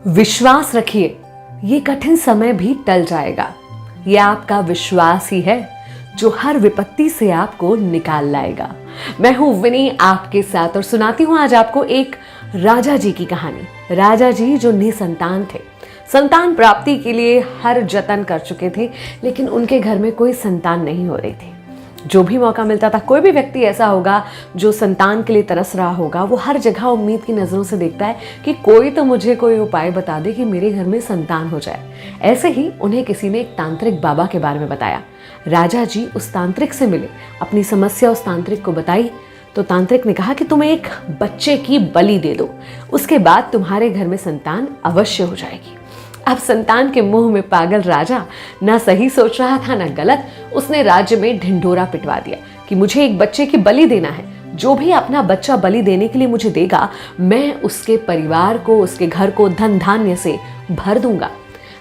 विश्वास रखिए, ये कठिन समय भी टल जाएगा। ये आपका विश्वास ही है जो हर विपत्ति से आपको निकाल लाएगा। मैं हूं विनी आपके साथ और सुनाती हूं आज आपको एक राजा जी की कहानी। राजा जी जो निसंतान थे, संतान प्राप्ति के लिए हर जतन कर चुके थे, लेकिन उनके घर में कोई संतान नहीं हो रही थी। जो भी मौका मिलता था, कोई भी व्यक्ति ऐसा होगा जो संतान के लिए तरस रहा होगा, वो हर जगह उम्मीद की नज़रों से देखता है कि कोई तो मुझे कोई उपाय बता दे कि मेरे घर में संतान हो जाए। ऐसे ही उन्हें किसी ने एक तांत्रिक बाबा के बारे में बताया। राजा जी उस तांत्रिक से मिले, अपनी समस्या उस तांत्रिक को बताई तो तांत्रिक ने कहा कि तुम एक बच्चे की बलि दे दो, उसके बाद तुम्हारे घर में संतान अवश्य हो जाएगी। अब संतान के मुंह में पागल राजा ना सही सोच रहा था ना गलत। उसने राज्य में ढिंढोरा पिटवा दिया कि मुझे एक बच्चे की बलि देना है। जो भी अपना बच्चा बलि देने के लिए मुझे देगा, मैं उसके परिवार को, उसके घर को धन धान्य से भर दूंगा।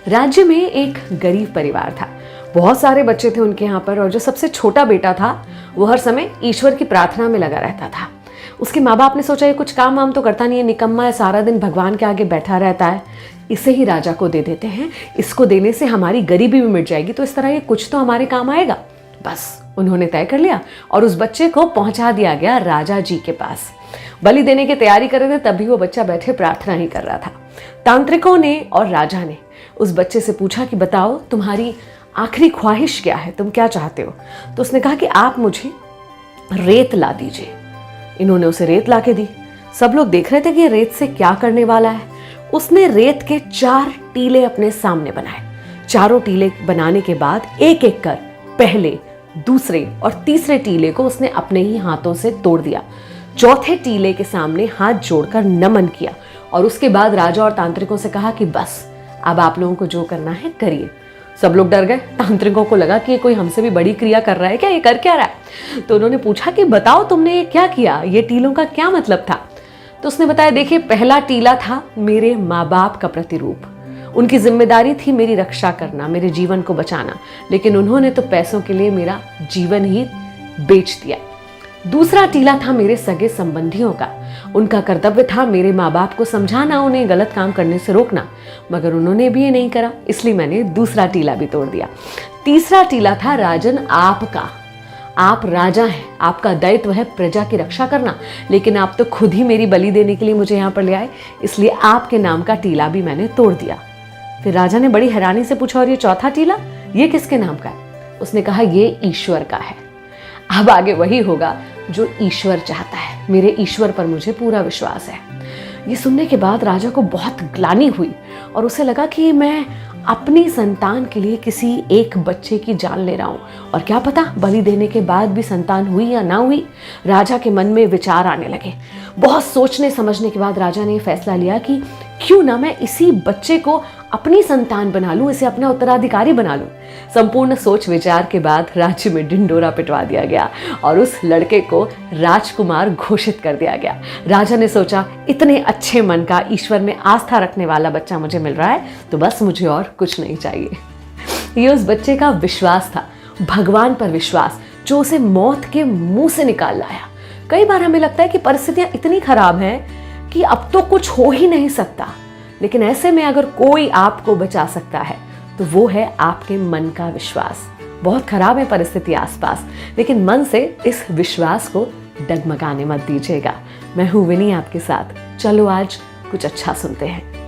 राज्य में एक गरीब परिवार था, बहुत सारे बच्चे थे उनके यहाँ पर, और जो सबसे छोटा बेटा था वो हर समय ईश्वर की प्रार्थना में लगा रहता था। उसके माँ बाप ने सोचा ये कुछ काम वाम तो करता नहीं है, निकम्मा है, सारा दिन भगवान के आगे बैठा रहता है, इसे ही राजा को दे देते हैं। इसको देने से हमारी गरीबी भी मिट जाएगी, तो इस तरह ये कुछ तो हमारे काम आएगा। बस उन्होंने तय कर लिया और उस बच्चे को पहुंचा दिया गया राजा जी के पास। बलि देने की तैयारी कर रहे थे, तभी वो बच्चा बैठे प्रार्थना ही कर रहा था। तांत्रिकों ने और राजा ने उस बच्चे से पूछा कि बताओ तुम्हारी आखिरी ख्वाहिश क्या है, तुम क्या चाहते हो? तो उसने कहा कि आप मुझे रेत ला दीजिए। इन्होंने उसे रेत ला के दी। सब लोग देख रहे थे कि ये रेत से क्या करने वाला है। उसने रेत के 4 टीले अपने सामने बनाए। चारों टीले बनाने के बाद एक एक कर पहले, दूसरे और तीसरे टीले को उसने अपने ही हाथों से तोड़ दिया। चौथे टीले के सामने हाथ जोड़कर नमन किया और उसके बाद राजा और तांत्रिकों से कहा कि बस अब आप लोगों को जो करना है करिए। सब लोग डर गए। तांत्रिकों को लगा कि ये कोई हमसे भी बड़ी क्रिया कर रहा है क्या, ये कर क्या रहा है? तो उन्होंने पूछा कि बताओ तुमने ये क्या किया, ये टीलों का क्या मतलब था? तो उसने बताया, देखिए पहला टीला था मेरे माँ बाप का प्रतिरूप। उनकी जिम्मेदारी थी मेरी रक्षा करना, मेरे जीवन को बचाना, लेकिन उन्होंने तो पैसों के लिए मेरा जीवन ही बेच दिया। दूसरा टीला था मेरे सगे संबंधियों का। उनका कर्तव्य था मेरे माँ बाप को समझाना, उन्हें गलत काम करने से रोकना, मगर उन्होंने भी ये नहीं करा, इसलिए मैंने दूसरा टीला भी तोड़ दिया। तीसरा टीला था राजन आपका। आप राजा हैं, आपका दायित्व है प्रजा की रक्षा करना, लेकिन आप तो खुद ही मेरी बलि देने के लिए मुझे यहाँ पर ले आए, इसलिए आपके नाम का टीला भी मैंने तोड़ दिया। फिर राजा ने बड़ी हैरानी से पूछा, और ये चौथा टीला, ये किसके नाम का है? उसने कहा, ये ईश्वर का है। अब आगे वही होगा जो ईश्वर चाहता है। मेरे ईश्वर पर मुझे पूरा विश्वास है। ये सुनने के बाद राजा को बहुत ग्लानि हुई और उसे लगा कि मैं अपनी संतान के लिए किसी एक बच्चे की जान ले रहा हूँ, और क्या पता बलि देने के बाद भी संतान हुई या ना हुई। राजा के मन में विचार आने लगे। बहुत सोचने समझने के बाद राजा ने फैसला लिया कि क्यों ना मैं इसी बच्चे को अपनी संतान बना लूं, इसे अपना उत्तराधिकारी बना लूं। संपूर्ण सोच विचार के बाद राज्य में ढिंढोरा पिटवा दिया गया और उस लड़के को राजकुमार घोषित कर दिया गया। राजा ने सोचा, इतने अच्छे मन का, ईश्वर में आस्था रखने वाला बच्चा मुझे मिल रहा है, तो बस मुझे और कुछ नहीं चाहिए। ये उस बच्चे का विश्वास था, भगवान पर विश्वास, जो उसे मौत के मुंह से निकाल लाया। कई बार हमें लगता है कि परिस्थितियां इतनी खराब हैं कि अब तो कुछ हो ही नहीं सकता, लेकिन ऐसे में अगर कोई आपको बचा सकता है तो वो है आपके मन का विश्वास। बहुत खराब है परिस्थिति आसपास, लेकिन मन से इस विश्वास को डगमगाने मत दीजिएगा। मैं हूं विनी आपके साथ। चलो आज कुछ अच्छा सुनते हैं।